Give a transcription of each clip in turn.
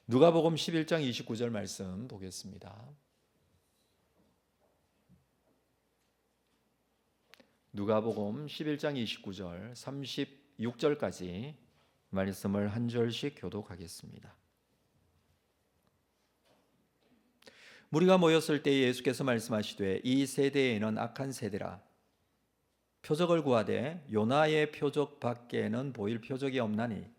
누가복음 11장 29절 말씀 보겠습니다. 누가복음 11장 29절 36절까지 말씀을 한 절씩 교독하겠습니다. 무리가 모였을 때 예수께서 말씀하시되 이 세대에는 악한 세대라. 표적을 구하되 요나의 표적 밖에는 보일 표적이 없나니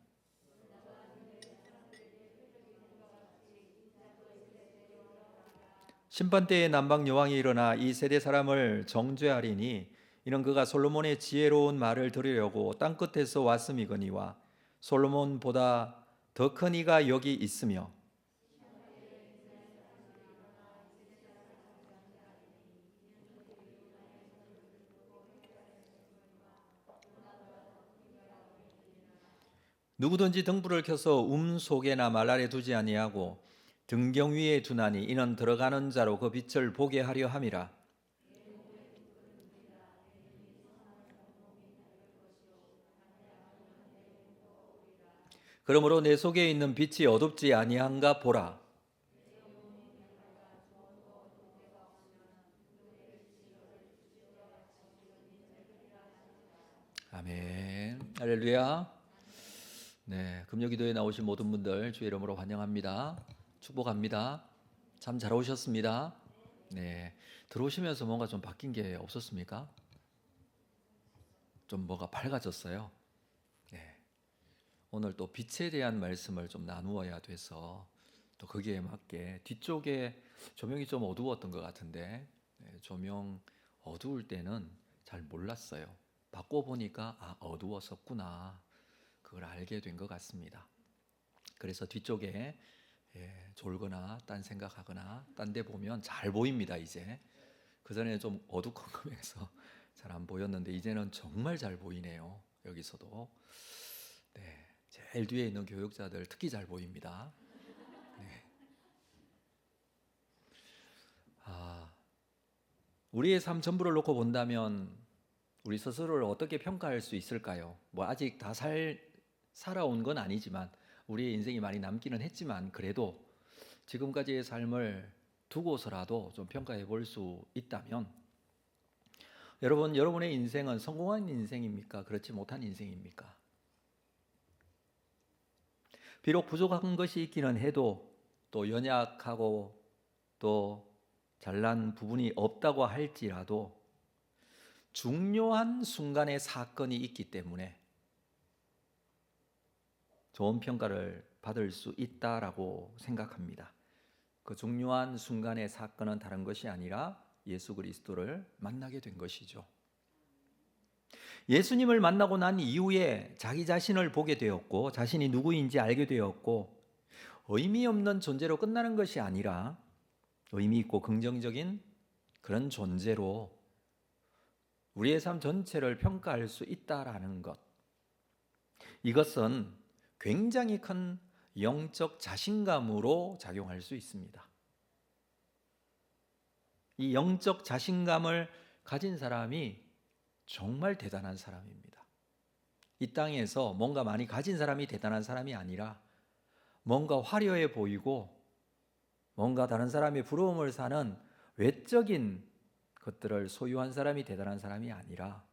심판때에 남방 여왕이 일어나 이 세대 사람을 정죄하리니 이는 그가 솔로몬의 지혜로운 말을 들으려고 땅끝에서 왔음이거니와 솔로몬보다 더 큰 이가 여기 있으며 누구든지 등불을 켜서 속에나 말 아래 두지 아니하고 등경 위에 두나니 이는 들어가는 자로 그 빛을 보게 하려 함이라. 그러므로 내 속에 있는 빛이 어둡지 아니한가 보라. 아멘. 할렐루야. 네, 금요기도에 나오신 모든 분들 주의 이름으로 환영합니다. 축복합니다. 참 잘 오셨습니다. 네, 들어오시면서 뭔가 좀 바뀐 게 없었습니까? 좀 뭐가 밝아졌어요. 네, 오늘 또 빛에 대한 말씀을 좀 나누어야 돼서 또 거기에 맞게 뒤쪽에 조명이 좀 어두웠던 것 같은데 조명 어두울 때는 잘 몰랐어요. 바꿔보니까 어두웠었구나. 그걸 알게 된 것 같습니다. 그래서 뒤쪽에 졸거나 딴 생각하거나 딴 데 보면 잘 보입니다. 이제 그전에 좀 어두컴컴해서 잘 안 보였는데 이제는 정말 잘 보이네요. 여기서도 네, 제일 뒤에 있는 교육자들 특히 잘 보입니다. 네. 우리의 삶 전부를 놓고 본다면 우리 스스로를 어떻게 평가할 수 있을까요? 뭐 아직 다 살아온 건 아니지만 우리의 인생이 많이 남기는 했지만 그래도 지금까지의 삶을 두고서라도 좀 평가해 볼 수 있다면 여러분의 인생은 성공한 인생입니까? 그렇지 못한 인생입니까? 비록 부족한 것이 있기는 해도 또 연약하고 또 잘난 부분이 없다고 할지라도 중요한 순간의 사건이 있기 때문에 좋은 평가를 받을 수 있다라고 생각합니다. 그 중요한 순간의 사건은 다른 것이 아니라 예수 그리스도를 만나게 된 것이죠. 예수님을 만나고 난 이후에 자기 자신을 보게 되었고 자신이 누구인지 알게 되었고 의미 없는 존재로 끝나는 것이 아니라 의미 있고 긍정적인 그런 존재로 우리의 삶 전체를 평가할 수 있다라는 것, 이것은 굉장히 큰 영적 자신감으로 작용할 수 있습니다. 이 영적 자신감을 가진 사람이 정말 대단한 사람입니다. 이 땅에서 뭔가 많이 가진 사람이 대단한 사람이 아니라 뭔가 화려해 보이고 뭔가 다른 사람의 부러움을 사는 외적인 것들을 소유한 사람이 대단한 사람이 아니라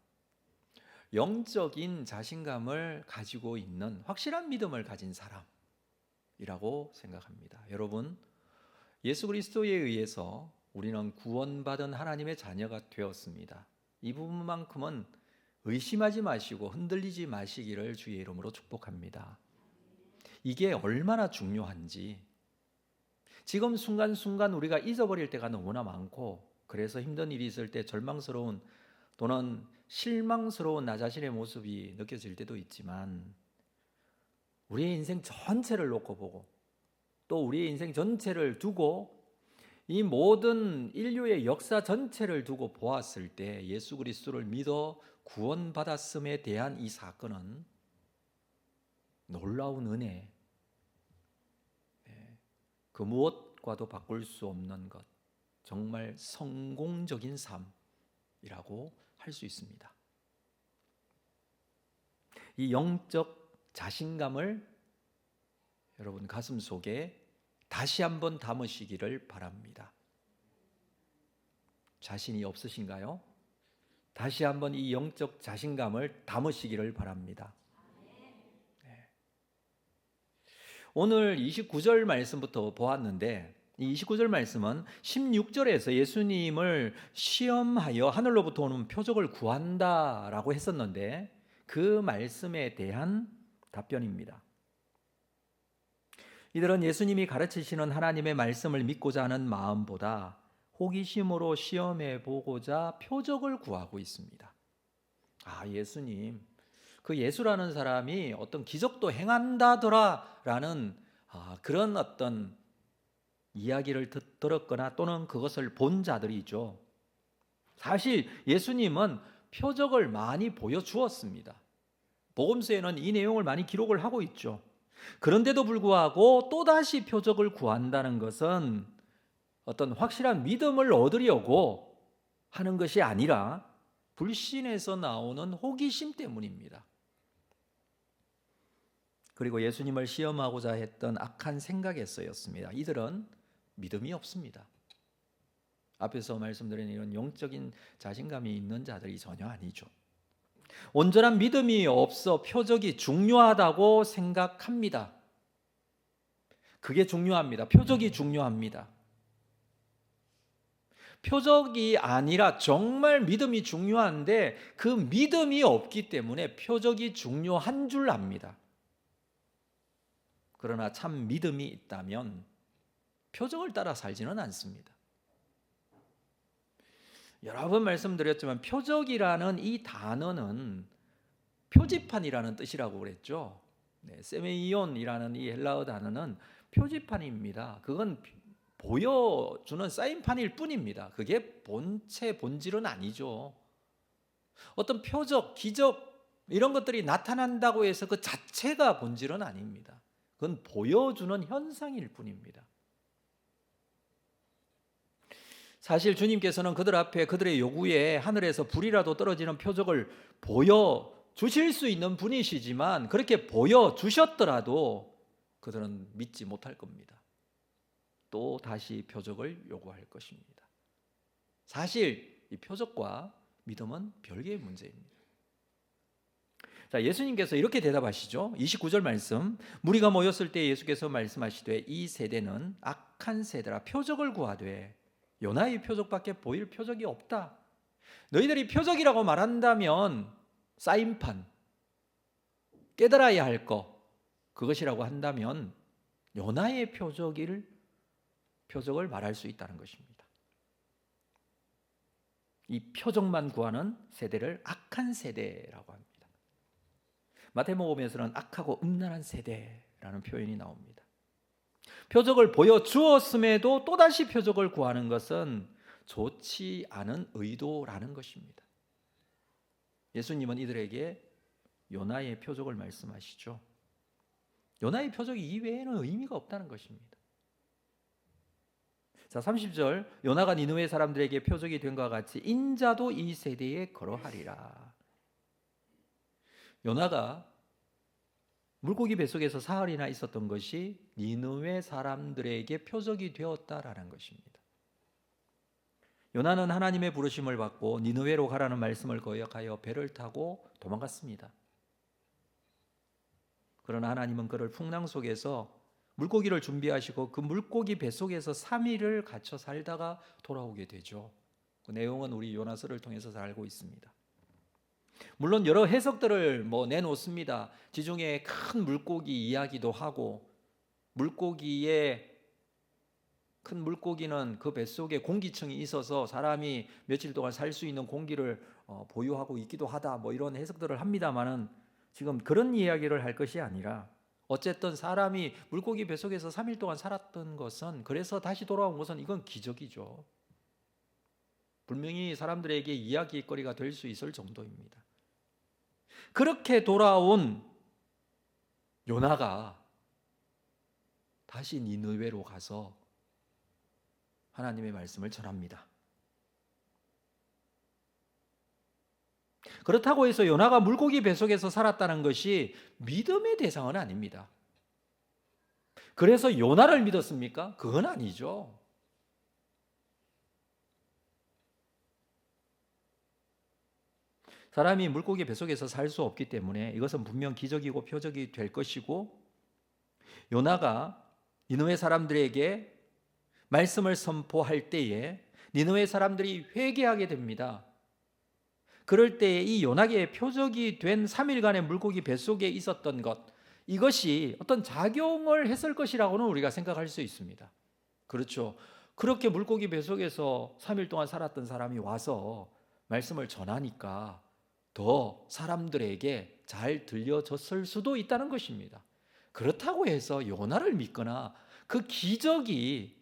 영적인 자신감을 가지고 있는 확실한 믿음을 가진 사람이라고 생각합니다. 여러분, 예수 그리스도에 의해서 우리는 구원받은 하나님의 자녀가 되었습니다. 이 부분만큼은 의심하지 마시고 흔들리지 마시기를 주의 이름으로 축복합니다. 이게 얼마나 중요한지 지금 순간순간 우리가 잊어버릴 때가 너무나 많고 그래서 힘든 일이 있을 때 절망스러운 또는 실망스러운 나 자신의 모습이 느껴질 때도 있지만 우리의 인생 전체를 놓고 보고 또 우리의 인생 전체를 두고 이 모든 인류의 역사 전체를 두고 보았을 때 예수 그리스도를 믿어 구원받았음에 대한 이 사건은 놀라운 은혜, 그 무엇과도 바꿀 수 없는 것, 정말 성공적인 삶이라고 할 수 있습니다. 이 영적 자신감을 여러분 가슴 속에 다시 한번 담으시기를 바랍니다. 자신이 없으신가요? 다시 한번 이 영적 자신감을 담으시기를 바랍니다. 네. 오늘 29절 말씀부터 보았는데 이 29절 말씀은 16절에서 예수님을 시험하여 하늘로부터 오는 표적을 구한다라고 했었는데 그 말씀에 대한 답변입니다. 이들은 예수님이 가르치시는 하나님의 말씀을 믿고자 하는 마음보다 호기심으로 시험해 보고자 표적을 구하고 있습니다. 예수님, 그 예수라는 사람이 어떤 기적도 행한다더라라는 그런 어떤 이야기를 들었거나 또는 그것을 본 자들이죠. 사실 예수님은 표적을 많이 보여주었습니다. 복음서에는 이 내용을 많이 기록을 하고 있죠. 그런데도 불구하고 또다시 표적을 구한다는 것은 어떤 확실한 믿음을 얻으려고 하는 것이 아니라 불신에서 나오는 호기심 때문입니다. 그리고 예수님을 시험하고자 했던 악한 생각에 쓰였습니다. 이들은 믿음이 없습니다. 앞에서 말씀드린 이런 영적인 자신감이 있는 자들이 전혀 아니죠. 온전한 믿음이 없어 표적이 중요하다고 생각합니다. 그게 중요합니다. 표적이 중요합니다. 표적이 아니라 정말 믿음이 중요한데 그 믿음이 없기 때문에 표적이 중요한 줄 압니다. 그러나 참 믿음이 있다면 표적을 따라 살지는 않습니다. 여러 번 말씀드렸지만 표적이라는 이 단어는 표지판이라는 뜻이라고 그랬죠. 세메이온이라는 이 헬라어 단어는 표지판입니다. 그건 보여주는 사인판일 뿐입니다. 그게 본체 본질은 아니죠. 어떤 표적, 기적 이런 것들이 나타난다고 해서 그 자체가 본질은 아닙니다. 그건 보여주는 현상일 뿐입니다. 사실 주님께서는 그들 앞에 그들의 요구에 하늘에서 불이라도 떨어지는 표적을 보여주실 수 있는 분이시지만 그렇게 보여주셨더라도 그들은 믿지 못할 겁니다. 또 다시 표적을 요구할 것입니다. 사실 이 표적과 믿음은 별개의 문제입니다. 자, 예수님께서 이렇게 대답하시죠. 29절 말씀. 무리가 모였을 때 예수께서 말씀하시되 이 세대는 악한 세대라 표적을 구하되 요나의 표적밖에 보일 표적이 없다. 너희들이 표적이라고 말한다면 사인판, 깨달아야 할 것, 그것이라고 한다면 요나의 표적을 말할 수 있다는 것입니다. 이 표적만 구하는 세대를 악한 세대라고 합니다. 마태복음에서는 악하고 음란한 세대라는 표현이 나옵니다. 표적을 보여주었음에도 또다시 표적을 구하는 것은 좋지 않은 의도라는 것입니다. 예수님은 이들에게 요나의 표적을 말씀하시죠. 요나의 표적 이외에는 의미가 없다는 것입니다. 자, 30절. 요나가 니느웨 사람들에게 표적이 된 것과 같이 인자도 이 세대에 그러하리라. 요나가 물고기 뱃속에서 사흘이나 있었던 것이 니느웨 사람들에게 표적이 되었다라는 것입니다. 요나는 하나님의 부르심을 받고 니느웨로 가라는 말씀을 거역하여 배를 타고 도망갔습니다. 그러나 하나님은 그를 풍랑 속에서 물고기를 준비하시고 그 물고기 뱃속에서 3일을 갇혀 살다가 돌아오게 되죠. 그 내용은 우리 요나서를 통해서 잘 알고 있습니다. 물론 여러 해석들을 내놓습니다. 지중해 큰 물고기 이야기도 하고 큰 물고기는 그 뱃속에 공기층이 있어서 사람이 며칠 동안 살 수 있는 공기를 보유하고 있기도 하다 이런 해석들을 합니다만은 지금 그런 이야기를 할 것이 아니라 어쨌든 사람이 물고기 뱃속에서 3일 동안 살았던 것은 그래서 다시 돌아온 것은 이건 기적이죠. 분명히 사람들에게 이야기거리가 될 수 있을 정도입니다. 그렇게 돌아온 요나가 다시 니느웨로 가서 하나님의 말씀을 전합니다. 그렇다고 해서 요나가 물고기 뱃속에서 살았다는 것이 믿음의 대상은 아닙니다. 그래서 요나를 믿었습니까? 그건 아니죠. 사람이 물고기 뱃속에서 살 수 없기 때문에 이것은 분명 기적이고 표적이 될 것이고, 요나가 니느웨 사람들에게 말씀을 선포할 때에 니느웨 사람들이 회개하게 됩니다. 그럴 때에 이 요나의 표적이 된 3일간의 물고기 뱃속에 있었던 것, 이것이 어떤 작용을 했을 것이라고는 우리가 생각할 수 있습니다. 그렇죠. 그렇게 물고기 뱃속에서 3일 동안 살았던 사람이 와서 말씀을 전하니까 더 사람들에게 잘 들려졌을 수도 있다는 것입니다. 그렇다고 해서 요나를 믿거나 그 기적이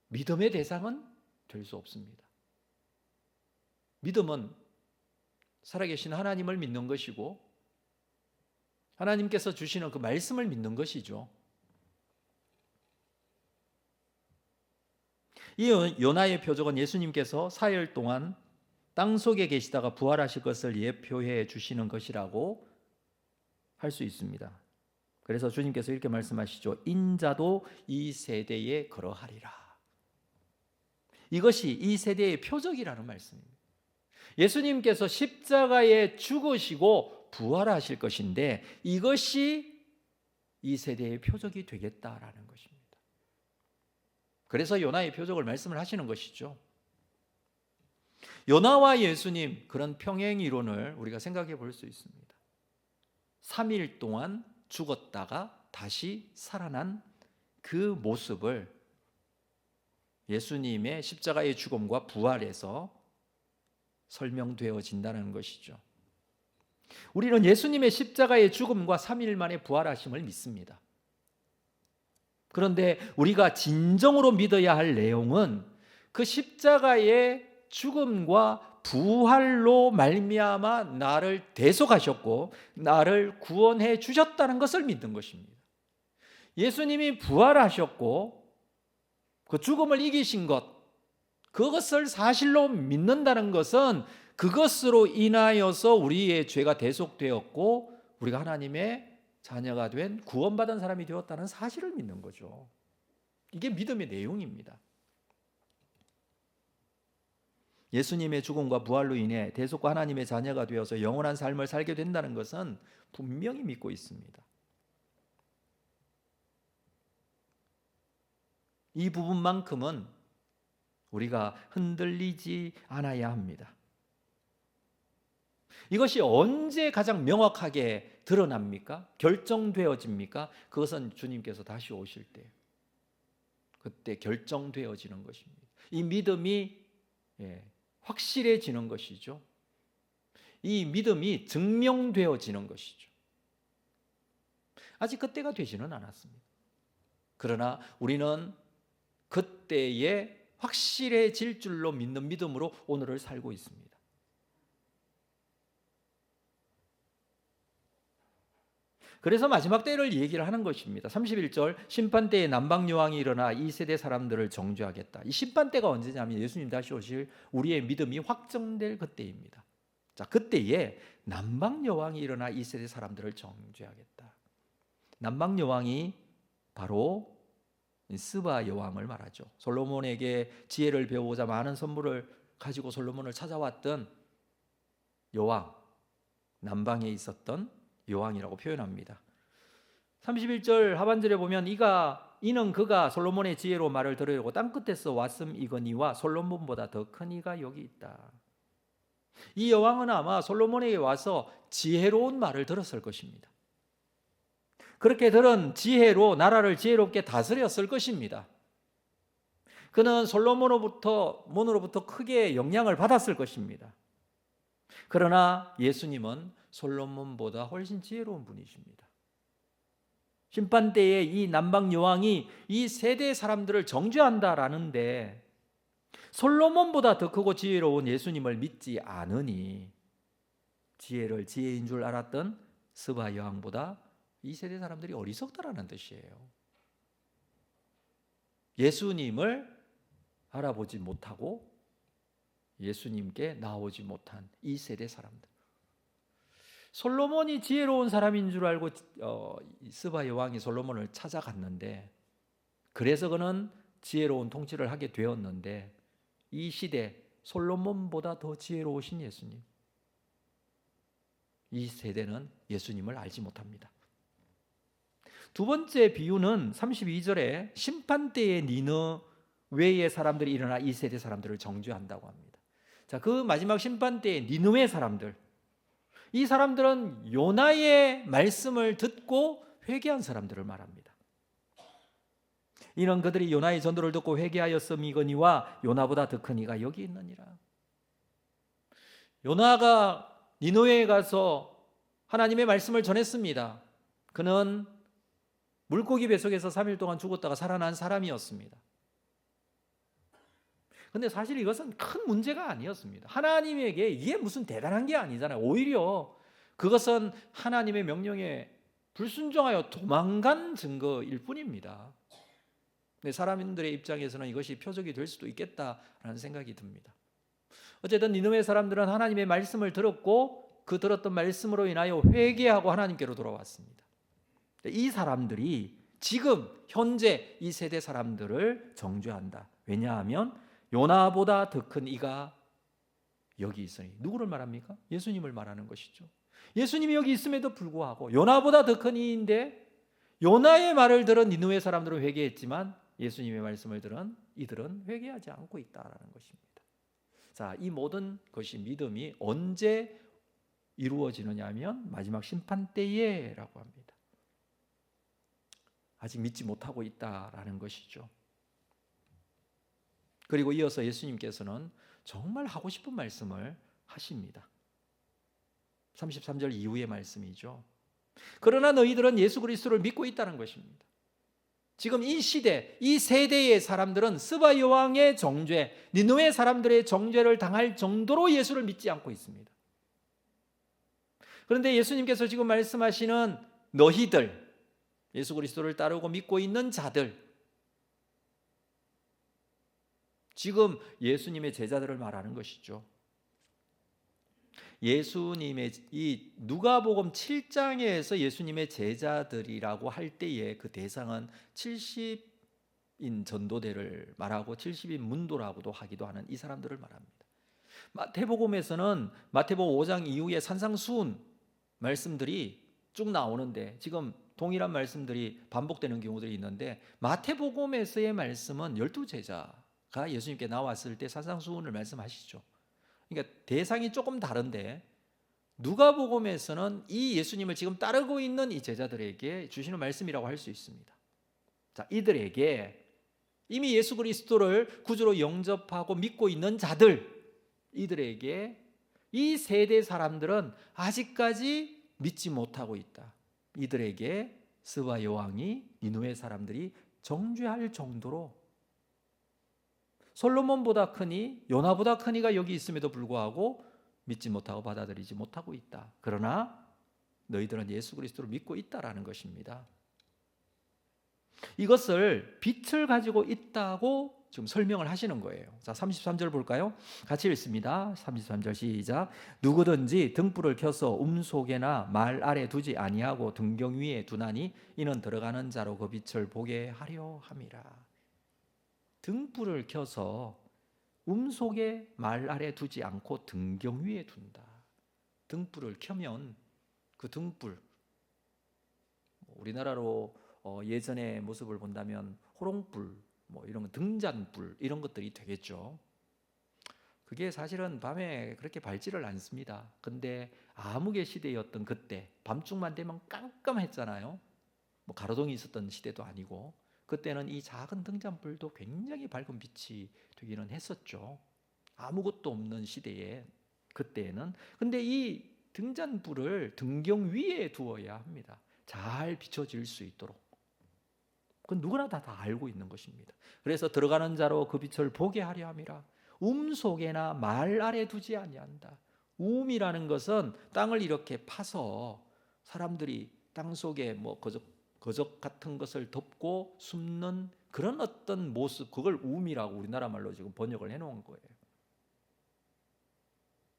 믿음의 대상은 될 수 없습니다. 믿음은 살아계신 하나님을 믿는 것이고 하나님께서 주시는 그 말씀을 믿는 것이죠. 이 요나의 표적은 예수님께서 4일 동안 땅속에 계시다가 부활하실 것을 예표해 주시는 것이라고 할 수 있습니다. 그래서 주님께서 이렇게 말씀하시죠. 인자도 이 세대에 그러하리라. 이것이 이 세대의 표적이라는 말씀입니다. 예수님께서 십자가에 죽으시고 부활하실 것인데 이것이 이 세대의 표적이 되겠다라는 것입니다. 그래서 요나의 표적을 말씀을 하시는 것이죠. 요나와 예수님, 그런 평행 이론을 우리가 생각해 볼 수 있습니다. 3일 동안 죽었다가 다시 살아난 그 모습을 예수님의 십자가의 죽음과 부활에서 설명되어진다는 것이죠. 우리는 예수님의 십자가의 죽음과 3일 만에 부활하심을 믿습니다. 그런데 우리가 진정으로 믿어야 할 내용은 그 십자가의 죽음과 부활로 말미암아 나를 대속하셨고 나를 구원해 주셨다는 것을 믿는 것입니다. 예수님이 부활하셨고 그 죽음을 이기신 것, 그것을 사실로 믿는다는 것은 그것으로 인하여서 우리의 죄가 대속되었고 우리가 하나님의 자녀가 된 구원받은 사람이 되었다는 사실을 믿는 거죠. 이게 믿음의 내용입니다. 예수님의 죽음과 부활로 인해 대속과 하나님의 자녀가 되어서 영원한 삶을 살게 된다는 것은 분명히 믿고 있습니다. 이 부분만큼은 우리가 흔들리지 않아야 합니다. 이것이 언제 가장 명확하게 드러납니까? 결정되어집니까? 그것은 주님께서 다시 오실 때 그때 결정되어지는 것입니다. 이 믿음이 확실해지는 것이죠. 이 믿음이 증명되어지는 것이죠. 아직 그때가 되지는 않았습니다. 그러나 우리는 그때에 확실해질 줄로 믿는 믿음으로 오늘을 살고 있습니다. 그래서 마지막 때를 얘기를 하는 것입니다. 31절 심판때에 남방여왕이 일어나 이 세대 사람들을 정죄하겠다. 이 심판때가 언제냐면 예수님 다시 오실 우리의 믿음이 확정될 그때입니다. 자, 그때에 남방여왕이 일어나 이 세대 사람들을 정죄하겠다. 남방여왕이 바로 스바 여왕을 말하죠. 솔로몬에게 지혜를 배우고자 많은 선물을 가지고 솔로몬을 찾아왔던 여왕, 남방에 있었던 여왕이라고 표현합니다. 31절 하반절에 보면 이는 그가 솔로몬의 지혜로 말을 들으려고 땅끝에서 왔음이거니와 솔로몬보다 더 큰 이가 여기 있다. 이 여왕은 아마 솔로몬에게 와서 지혜로운 말을 들었을 것입니다. 그렇게 들은 지혜로 나라를 지혜롭게 다스렸을 것입니다. 그는 솔로몬으로부터 크게 영향을 받았을 것입니다. 그러나 예수님은 솔로몬보다 훨씬 지혜로운 분이십니다. 심판때에 이 남방 여왕이 이 세대 사람들을 정죄한다라는데 솔로몬보다 더 크고 지혜로운 예수님을 믿지 않으니 지혜를 지혜인 줄 알았던 스바 여왕보다 이 세대 사람들이 어리석다라는 뜻이에요. 예수님을 알아보지 못하고 예수님께 나오지 못한 이 세대 사람들. 솔로몬이 지혜로운 사람인 줄 알고 스바 여왕이 솔로몬을 찾아갔는데, 그래서 그는 지혜로운 통치를 하게 되었는데, 이 시대 솔로몬보다 더 지혜로우신 예수님, 이 세대는 예수님을 알지 못합니다. 두 번째 비유는 32절에 심판대의 니느웨의 사람들이 일어나 이 세대 사람들을 정죄한다고 합니다. 자, 그 마지막 심판대의 니느웨 사람들, 이 사람들은 요나의 말씀을 듣고 회개한 사람들을 말합니다. 이는 그들이 요나의 전도를 듣고 회개하였음이거니와 요나보다 더 큰 이가 여기 있느니라. 요나가 니느웨에 가서 하나님의 말씀을 전했습니다. 그는 물고기 뱃속에서 3일 동안 죽었다가 살아난 사람이었습니다. 근데 사실 이것은 큰 문제가 아니었습니다. 하나님에게 이게 무슨 대단한 게 아니잖아요. 오히려 그것은 하나님의 명령에 불순종하여 도망간 증거일 뿐입니다. 근데 사람들의 입장에서는 이것이 표적이 될 수도 있겠다라는 생각이 듭니다. 어쨌든 니느웨 사람들은 하나님의 말씀을 들었고 그 들었던 말씀으로 인하여 회개하고 하나님께로 돌아왔습니다. 이 사람들이 지금 현재 이 세대 사람들을 정죄한다. 왜냐하면 요나보다 더 큰 이가 여기 있으니. 누구를 말합니까? 예수님을 말하는 것이죠. 예수님이 여기 있음에도 불구하고 요나보다 더 큰 이인데, 요나의 말을 들은 니느웨 사람들은 회개했지만 예수님의 말씀을 들은 이들은 회개하지 않고 있다라는 것입니다. 자, 이 모든 것이 믿음이 언제 이루어지느냐 하면 마지막 심판 때에라고 합니다. 아직 믿지 못하고 있다라는 것이죠. 그리고 이어서 예수님께서는 정말 하고 싶은 말씀을 하십니다. 33절 이후의 말씀이죠. 그러나 너희들은 예수 그리스도를 믿고 있다는 것입니다. 지금 이 시대, 이 세대의 사람들은 스바 여왕의 정죄, 니느웨 사람들의 정죄를 당할 정도로 예수를 믿지 않고 있습니다. 그런데 예수님께서 지금 말씀하시는 너희들, 예수 그리스도를 따르고 믿고 있는 자들, 지금 예수님의 제자들을 말하는 것이죠. 예수님의 이 누가복음 7장에서 예수님의 제자들이라고 할 때의 그 대상은 70인 전도대를 말하고 70인 문도라고도 하기도 하는 이 사람들을 말합니다. 마태복음에서는 마태복음 5장 이후에 산상수훈 말씀들이 쭉 나오는데 지금 동일한 말씀들이 반복되는 경우들이 있는데, 마태복음에서의 말씀은 12제자가 예수님께 나왔을 때 산상수훈을 말씀하시죠. 그러니까 대상이 조금 다른데, 누가복음에서는 이 예수님을 지금 따르고 있는 이 제자들에게 주시는 말씀이라고 할 수 있습니다. 자, 이들에게 이미 예수 그리스도를 구주로 영접하고 믿고 있는 자들, 이들에게 이 세대 사람들은 아직까지 믿지 못하고 있다. 이들에게 스바 여왕이 니느웨 사람들이 정죄할 정도로 솔로몬보다 크니 요나보다 큰 이가 여기 있음에도 불구하고 믿지 못하고 받아들이지 못하고 있다. 그러나 너희들은 예수 그리스도를 믿고 있다라는 것입니다. 이것을 빛을 가지고 있다고 지금 설명을 하시는 거예요. 자, 33절 볼까요? 같이 읽습니다. 33절 시작. 누구든지 등불을 켜서 속에나 말 아래 두지 아니하고 등경 위에 두나니 이는 들어가는 자로 그 빛을 보게 하려 함이라. 등불을 켜서 속에 말 아래 두지 않고 등경 위에 둔다. 등불을 켜면 그 등불, 우리나라로 예전의 모습을 본다면 호롱불, 이런 거, 등잔불 이런 것들이 되겠죠. 그게 사실은 밤에 그렇게 밝지를 않습니다. 근데 암흑의 시대였던 그때 밤중만 되면 깜깜했잖아요. 가로등이 있었던 시대도 아니고, 그때는 이 작은 등잔불도 굉장히 밝은 빛이 되기는 했었죠. 아무것도 없는 시대에, 그때에는. 근데 이 등잔불을 등경 위에 두어야 합니다. 잘 비춰질 수 있도록. 그건 누구나 다 알고 있는 것입니다. 그래서 들어가는 자로 그 빛을 보게 하려 함이라. 속에나 말 아래 두지 아니한다. 이라는 것은 땅을 이렇게 파서 사람들이 땅 속에 거적 같은 것을 덮고 숨는 그런 어떤 모습, 그걸 이라고 우리나라 말로 지금 번역을 해놓은 거예요.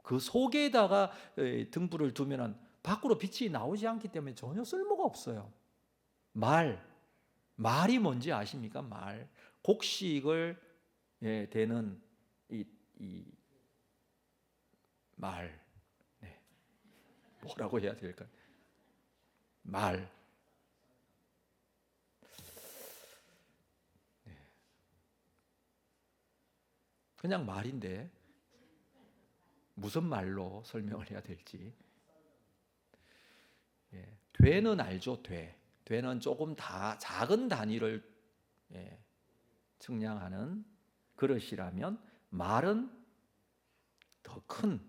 그 속에다가 등불을 두면은 밖으로 빛이 나오지 않기 때문에 전혀 쓸모가 없어요. 말이 뭔지 아십니까? 말. 곡식을 대는 이 말. 네. 뭐라고 해야 될까요? 말. 네. 그냥 말인데 무슨 말로 설명을 해야 될지. 되는 알죠? 되는 조금 다 작은 단위를 측량하는 그릇이라면 말은 더 큰.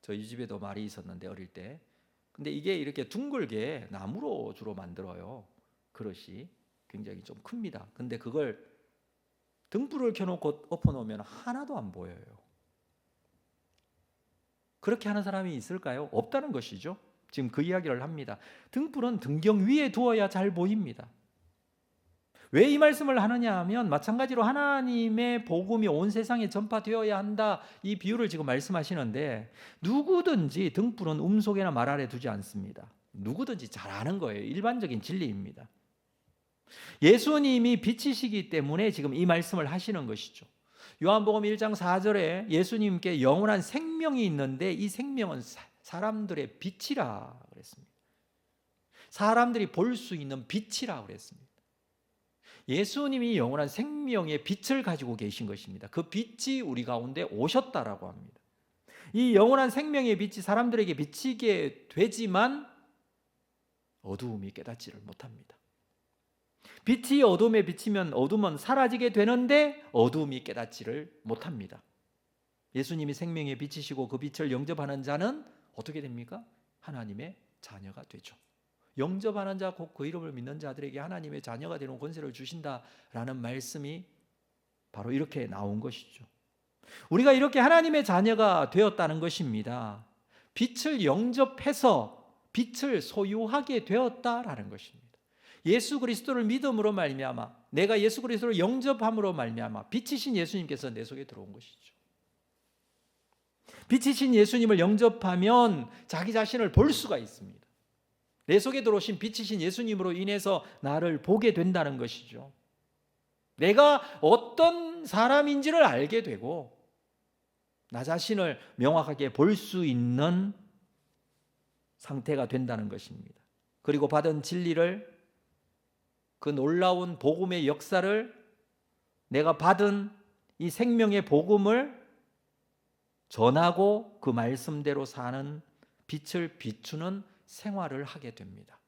저희 집에도 말이 있었는데 어릴 때. 근데 이게 이렇게 둥글게 나무로 주로 만들어요. 그릇이 굉장히 좀 큽니다. 근데 그걸 등불을 켜놓고 엎어놓으면 하나도 안 보여요. 그렇게 하는 사람이 있을까요? 없다는 것이죠. 지금 그 이야기를 합니다. 등불은 등경 위에 두어야 잘 보입니다. 왜 이 말씀을 하느냐 하면 마찬가지로 하나님의 복음이 온 세상에 전파되어야 한다, 이 비유를 지금 말씀하시는데, 누구든지 등불은 음속에나 말 아래 두지 않습니다. 누구든지 잘 아는 거예요. 일반적인 진리입니다. 예수님이 빛이시기 때문에 지금 이 말씀을 하시는 것이죠. 요한복음 1장 4절에 예수님께 영원한 생명이 있는데 이 생명은 사람들의 빛이라 그랬습니다. 사람들이 볼 수 있는 빛이라 그랬습니다. 예수님이 영원한 생명의 빛을 가지고 계신 것입니다. 그 빛이 우리 가운데 오셨다라고 합니다. 이 영원한 생명의 빛이 사람들에게 비치게 되지만 어두움이 깨닫지를 못합니다. 빛이 어둠에 비치면 어둠은 사라지게 되는데 어두움이 깨닫지를 못합니다. 예수님이 생명의 빛이시고 그 빛을 영접하는 자는 어떻게 됩니까? 하나님의 자녀가 되죠. 영접하는 자, 곧 그 이름을 믿는 자들에게 하나님의 자녀가 되는 권세를 주신다라는 말씀이 바로 이렇게 나온 것이죠. 우리가 이렇게 하나님의 자녀가 되었다는 것입니다. 빛을 영접해서 빛을 소유하게 되었다라는 것입니다. 예수 그리스도를 믿음으로 말미암아, 내가 예수 그리스도를 영접함으로 말미암아 빛이신 예수님께서 내 속에 들어온 것이죠. 빛이신 예수님을 영접하면 자기 자신을 볼 수가 있습니다. 내 속에 들어오신 빛이신 예수님으로 인해서 나를 보게 된다는 것이죠. 내가 어떤 사람인지를 알게 되고 나 자신을 명확하게 볼 수 있는 상태가 된다는 것입니다. 그리고 받은 진리를, 그 놀라운 복음의 역사를, 내가 받은 이 생명의 복음을 전하고 그 말씀대로 사는, 빛을 비추는 생활을 하게 됩니다.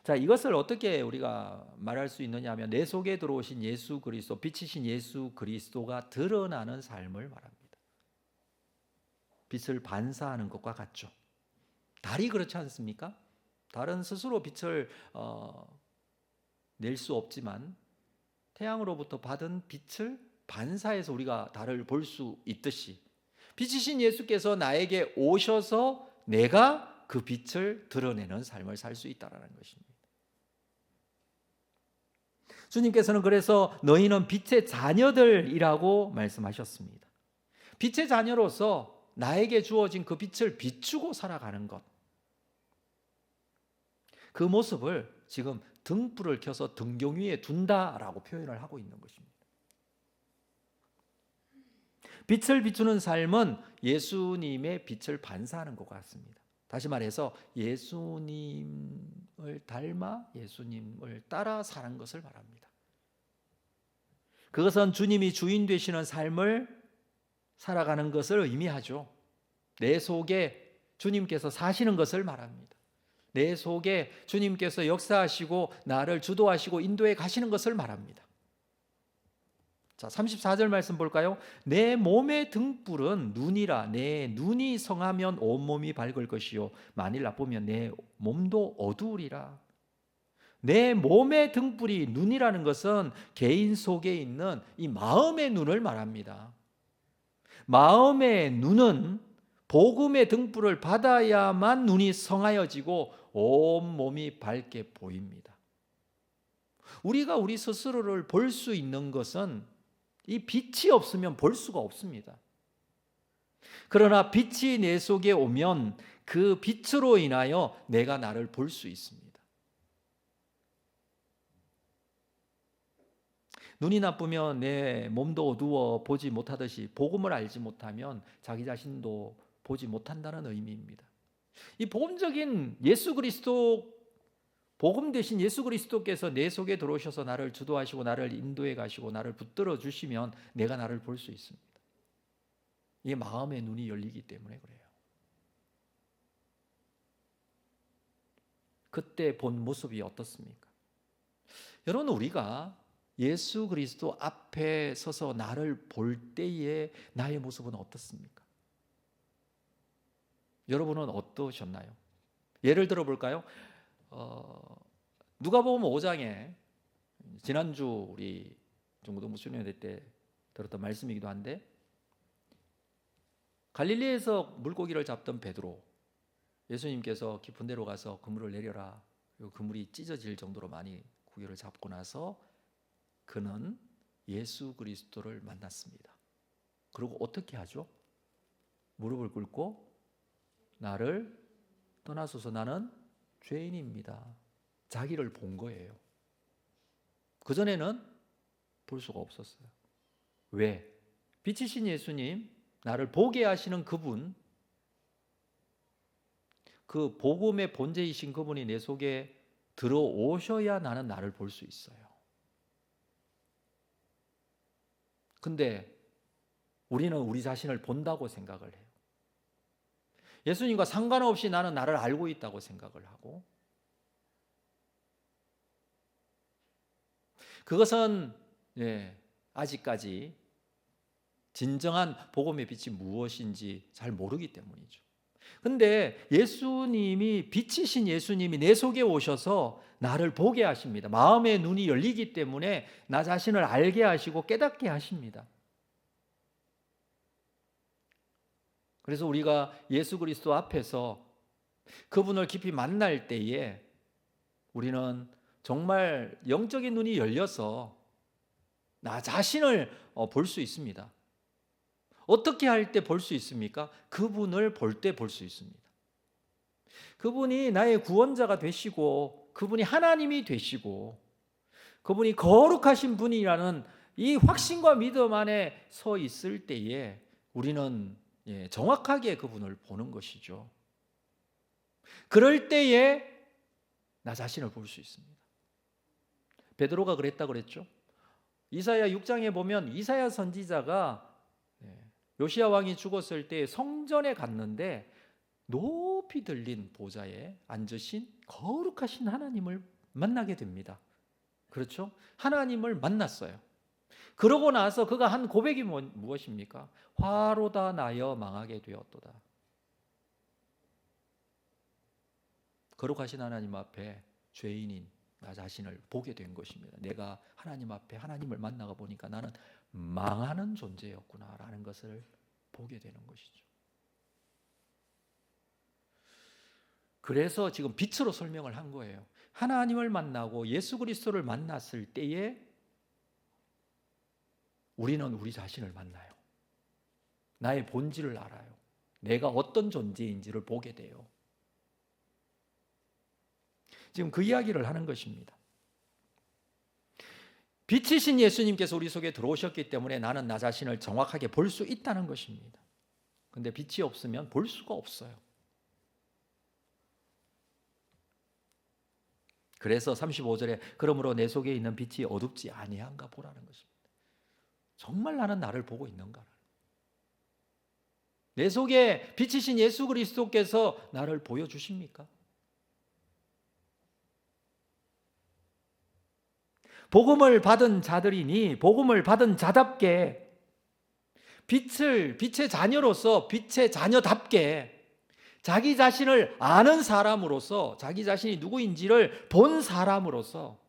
자, 이것을 어떻게 우리가 말할 수 있느냐 하면 내 속에 들어오신 예수 그리스도, 빛이신 예수 그리스도가 드러나는 삶을 말합니다. 빛을 반사하는 것과 같죠. 달이 그렇지 않습니까? 달은 스스로 빛을 낼 수 없지만 태양으로부터 받은 빛을 반사해서 우리가 달을 볼 수 있듯이 빛이신 예수께서 나에게 오셔서 내가 그 빛을 드러내는 삶을 살 수 있다는 것입니다. 주님께서는 그래서 너희는 빛의 자녀들이라고 말씀하셨습니다. 빛의 자녀로서 나에게 주어진 그 빛을 비추고 살아가는 것, 그 모습을 지금 등불을 켜서 등경 위에 둔다라고 표현을 하고 있는 것입니다. 빛을 비추는 삶은 예수님의 빛을 반사하는 것 같습니다. 다시 말해서 예수님을 닮아 예수님을 따라 사는 것을 말합니다. 그것은 주님이 주인 되시는 삶을 살아가는 것을 의미하죠. 내 속에 주님께서 사시는 것을 말합니다. 내 속에 주님께서 역사하시고 나를 주도하시고 인도해 가시는 것을 말합니다. 자, 34절 말씀 볼까요? 내 몸의 등불은 눈이라. 내 눈이 성하면 온몸이 밝을 것이요 만일 나쁘면 내 몸도 어두우리라. 내 몸의 등불이, 눈이라는 것은 개인 속에 있는 이 마음의 눈을 말합니다. 마음의 눈은 복음의 등불을 받아야만 눈이 성하여지고 온몸이 밝게 보입니다. 우리가 우리 스스로를 볼 수 있는 것은 이 빛이 없으면 볼 수가 없습니다. 그러나 빛이 내 속에 오면 그 빛으로 인하여 내가 나를 볼 수 있습니다. 눈이 나쁘면 내 몸도 어두워 보지 못하듯이 복음을 알지 못하면 자기 자신도 보지 못한다는 의미입니다. 이 복음적인 예수 그리스도, 복음 대신 예수 그리스도께서 내 속에 들어오셔서 나를 주도하시고 나를 인도해 가시고 나를 붙들어 주시면 내가 나를 볼 수 있습니다. 이게 마음의 눈이 열리기 때문에 그래요. 그때 본 모습이 어떻습니까? 여러분, 우리가 예수 그리스도 앞에 서서 나를 볼 때의 나의 모습은 어떻습니까? 여러분은 어떠셨나요? 예를 들어 볼까요? 누가복음 5장에 지난주 우리 중고등부 수련회 때 들었던 말씀이기도 한데, 갈릴리에서 물고기를 잡던 베드로, 예수님께서 깊은 데로 가서 그물을 내려라, 그리고 그물이 찢어질 정도로 많이 고기를 잡고 나서 그는 예수 그리스도를 만났습니다. 그리고 어떻게 하죠? 무릎을 꿇고 나를 떠나소서, 나는 죄인입니다. 자기를 본 거예요. 그전에는 볼 수가 없었어요. 왜? 빛이신 예수님, 나를 보게 하시는 그분, 그 복음의 본체이신 그분이 내 속에 들어오셔야 나는 나를 볼 수 있어요. 근데 우리는 우리 자신을 본다고 생각을 해요. 예수님과 상관없이 나는 나를 알고 있다고 생각을 하고, 그것은 아직까지 진정한 복음의 빛이 무엇인지 잘 모르기 때문이죠. 근데 예수님이, 빛이신 예수님이 내 속에 오셔서 나를 보게 하십니다. 마음의 눈이 열리기 때문에 나 자신을 알게 하시고 깨닫게 하십니다. 그래서 우리가 예수 그리스도 앞에서 그분을 깊이 만날 때에 우리는 정말 영적인 눈이 열려서 나 자신을 볼 수 있습니다. 어떻게 할 때 볼 수 있습니까? 그분을 볼 때 볼 수 있습니다. 그분이 나의 구원자가 되시고, 그분이 하나님이 되시고, 그분이 거룩하신 분이라는 이 확신과 믿음 안에 서 있을 때에 우리는 정확하게 그분을 보는 것이죠. 그럴 때에 나 자신을 볼 수 있습니다. 베드로가 그랬다고 그랬죠. 이사야 6장에 보면 이사야 선지자가 요시야 왕이 죽었을 때 성전에 갔는데 높이 들린 보좌에 앉으신 거룩하신 하나님을 만나게 됩니다. 그렇죠? 하나님을 만났어요. 그러고 나서 그가 한 고백이 무엇입니까? 화로다 나여 망하게 되었도다. 거룩하신 하나님 앞에 죄인인 나 자신을 보게 된 것입니다. 내가 하나님 앞에 하나님을 만나가 보니까 나는 망하는 존재였구나라는 것을 보게 되는 것이죠. 그래서 지금 빛으로 설명을 한 거예요. 하나님을 만나고 예수 그리스도를 만났을 때에 우리는 우리 자신을 만나요. 나의 본질을 알아요. 내가 어떤 존재인지를 보게 돼요. 지금 그 이야기를 하는 것입니다. 빛이신 예수님께서 우리 속에 들어오셨기 때문에 나는 나 자신을 정확하게 볼 수 있다는 것입니다. 근데 빛이 없으면 볼 수가 없어요. 그래서 35절에 그러므로 내 속에 있는 빛이 어둡지 아니한가 보라는 것입니다. 정말 나는 나를 보고 있는가? 내 속에 빛이신 예수 그리스도께서 나를 보여주십니까? 복음을 받은 자들이니 복음을 받은 자답게 빛의 자녀로서 빛의 자녀답게 자기 자신을 아는 사람으로서 자기 자신이 누구인지를 본 사람으로서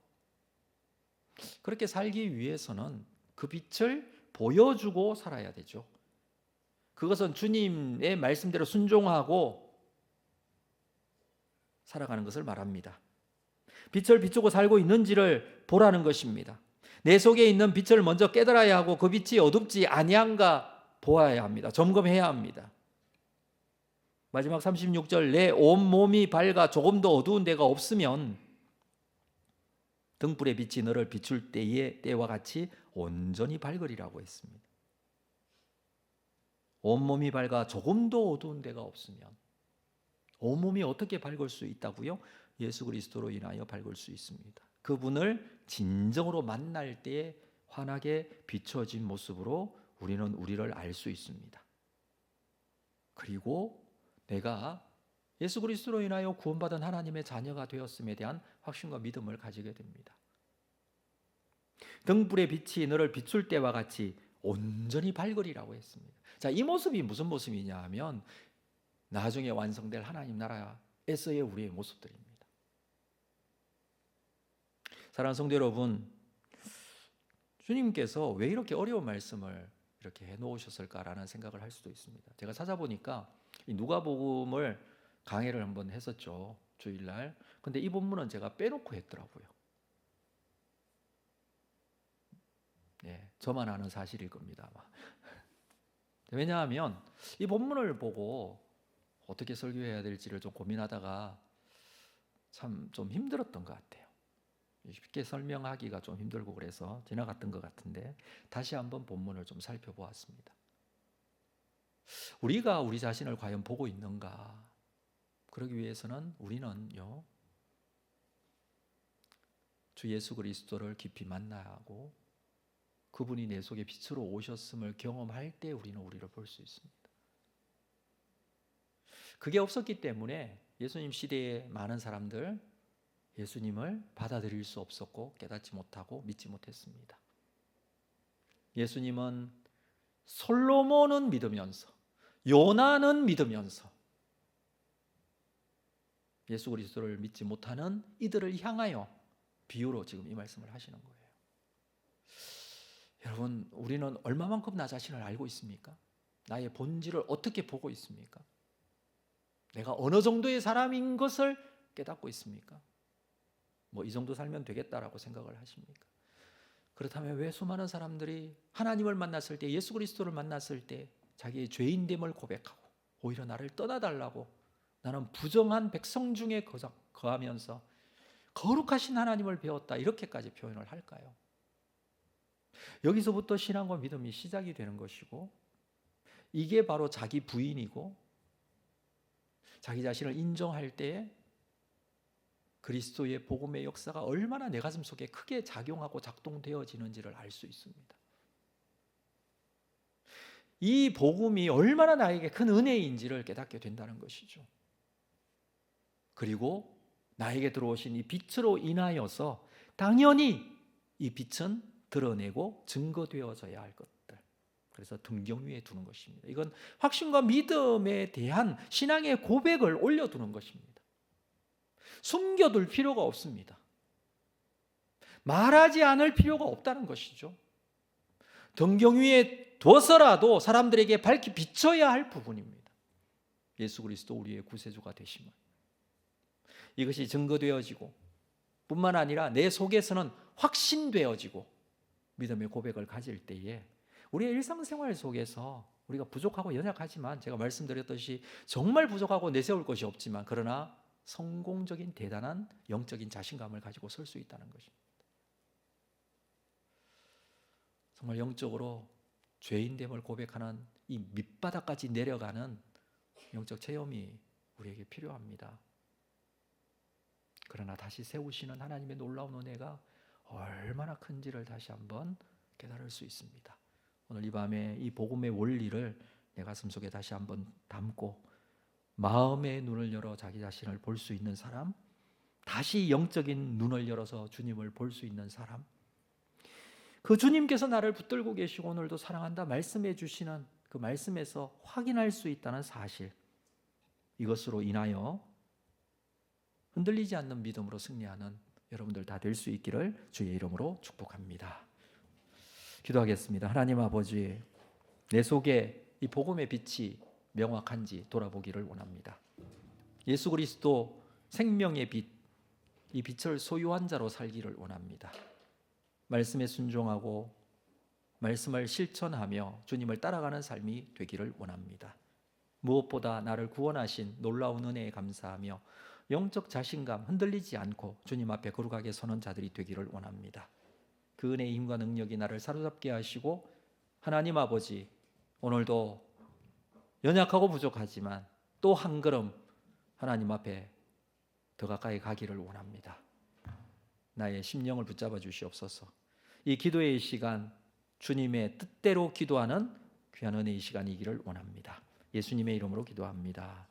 그렇게 살기 위해서는 그 빛을 보여주고 살아야 되죠. 그것은 주님의 말씀대로 순종하고 살아가는 것을 말합니다. 빛을 비추고 살고 있는지를 보라는 것입니다. 내 속에 있는 빛을 먼저 깨달아야 하고 그 빛이 어둡지 아니한가 보아야 합니다. 점검해야 합니다. 마지막 36절, 내 온몸이 밝아 조금도 어두운 데가 없으면 등불의 빛이 너를 비출 때와 같이 온전히 밝으리라고 했습니다. 온몸이 밝아 조금도 어두운 데가 없으면, 온몸이 어떻게 밝을 수 있다고요? 예수 그리스도로 인하여 밝을 수 있습니다. 그분을 진정으로 만날 때에 환하게 비춰진 모습으로 우리는 우리를 알 수 있습니다. 그리고 내가 예수 그리스도로 인하여 구원받은 하나님의 자녀가 되었음에 대한 확신과 믿음을 가지게 됩니다. 등불의 빛이 너를 비출 때와 같이 온전히 밝으리라고 했습니다. 자, 이 모습이 무슨 모습이냐 하면 나중에 완성될 하나님 나라에서의 우리의 모습들입니다. 사랑하는 성도 여러분, 주님께서 왜 이렇게 어려운 말씀을 이렇게 해놓으셨을까라는 생각을 할 수도 있습니다. 제가 찾아보니까 이 누가복음을 강해를 한번 했었죠, 주일날. 근데 이 본문은 제가 빼놓고 했더라고요. 네, 저만 아는 사실일 겁니다, 아마. 왜냐하면 이 본문을 보고 어떻게 설교해야 될지를 좀 고민하다가 참 좀 힘들었던 것 같아요. 쉽게 설명하기가 좀 힘들고 그래서 지나갔던 것 같은데 다시 한번 본문을 좀 살펴보았습니다. 우리가 우리 자신을 과연 보고 있는가? 그러기 위해서는 우리는요, 주 예수 그리스도를 깊이 만나야 하고 그분이 내 속에 빛으로 오셨음을 경험할 때 우리는 우리를 볼 수 있습니다. 그게 없었기 때문에 예수님 시대에 많은 사람들 예수님을 받아들일 수 없었고 깨닫지 못하고 믿지 못했습니다. 예수님은 솔로몬은 믿으면서 요나는 믿으면서 예수 그리스도를 믿지 못하는 이들을 향하여 비유로 지금 이 말씀을 하시는 거예요. 여러분, 우리는 얼마만큼 나 자신을 알고 있습니까? 나의 본질을 어떻게 보고 있습니까? 내가 어느 정도의 사람인 것을 깨닫고 있습니까? 뭐 이 정도 살면 되겠다라고 생각을 하십니까? 그렇다면 왜 수많은 사람들이 하나님을 만났을 때, 예수 그리스도를 만났을 때 자기의 죄인됨을 고백하고 오히려 나를 떠나달라고, 나는 부정한 백성 중에 거하면서 거룩하신 하나님을 배웠다, 이렇게까지 표현을 할까요? 여기서부터 신앙과 믿음이 시작이 되는 것이고, 이게 바로 자기 부인이고 자기 자신을 인정할 때에 그리스도의 복음의 역사가 얼마나 내 가슴 속에 크게 작용하고 작동되어지는지를 알 수 있습니다. 이 복음이 얼마나 나에게 큰 은혜인지를 깨닫게 된다는 것이죠. 그리고 나에게 들어오신 이 빛으로 인하여서 당연히 이 빛은 드러내고 증거되어져야 할 것들, 그래서 등경 위에 두는 것입니다. 이건 확신과 믿음에 대한 신앙의 고백을 올려두는 것입니다. 숨겨둘 필요가 없습니다. 말하지 않을 필요가 없다는 것이죠. 등경 위에 둬서라도 사람들에게 밝히 비춰야 할 부분입니다. 예수 그리스도 우리의 구세주가 되심을. 이것이 증거되어지고 뿐만 아니라 내 속에서는 확신되어지고 믿음의 고백을 가질 때에 우리의 일상생활 속에서 우리가 부족하고 연약하지만, 제가 말씀드렸듯이 정말 부족하고 내세울 것이 없지만 그러나 성공적인 대단한 영적인 자신감을 가지고 설 수 있다는 것입니다. 정말 영적으로 죄인됨을 고백하는 이 밑바닥까지 내려가는 영적 체험이 우리에게 필요합니다. 그러나 다시 세우시는 하나님의 놀라운 은혜가 얼마나 큰지를 다시 한번 깨달을 수 있습니다. 오늘 이 밤에 이 복음의 원리를 내 가슴 속에 다시 한번 담고 마음의 눈을 열어 자기 자신을 볼 수 있는 사람, 다시 영적인 눈을 열어서 주님을 볼 수 있는 사람, 그 주님께서 나를 붙들고 계시고 오늘도 사랑한다 말씀해 주시는 그 말씀에서 확인할 수 있다는 사실, 이것으로 인하여 흔들리지 않는 믿음으로 승리하는 여러분들 다 될 수 있기를 주의 이름으로 축복합니다. 기도하겠습니다. 하나님 아버지, 내 속에 이 복음의 빛이 명확한지 돌아보기를 원합니다. 예수 그리스도 생명의 빛, 이 빛을 소유한 자로 살기를 원합니다. 말씀에 순종하고 말씀을 실천하며 주님을 따라가는 삶이 되기를 원합니다. 무엇보다 나를 구원하신 놀라운 은혜에 감사하며 영적 자신감 흔들리지 않고 주님 앞에 거룩하게 서는 자들이 되기를 원합니다. 그 은혜의 힘과 능력이 나를 사로잡게 하시고 하나님 아버지, 오늘도 연약하고 부족하지만 또 한 걸음 하나님 앞에 더 가까이 가기를 원합니다. 나의 심령을 붙잡아 주시옵소서. 이 기도의 시간, 주님의 뜻대로 기도하는 귀한 은혜의 시간이기를 원합니다. 예수님의 이름으로 기도합니다.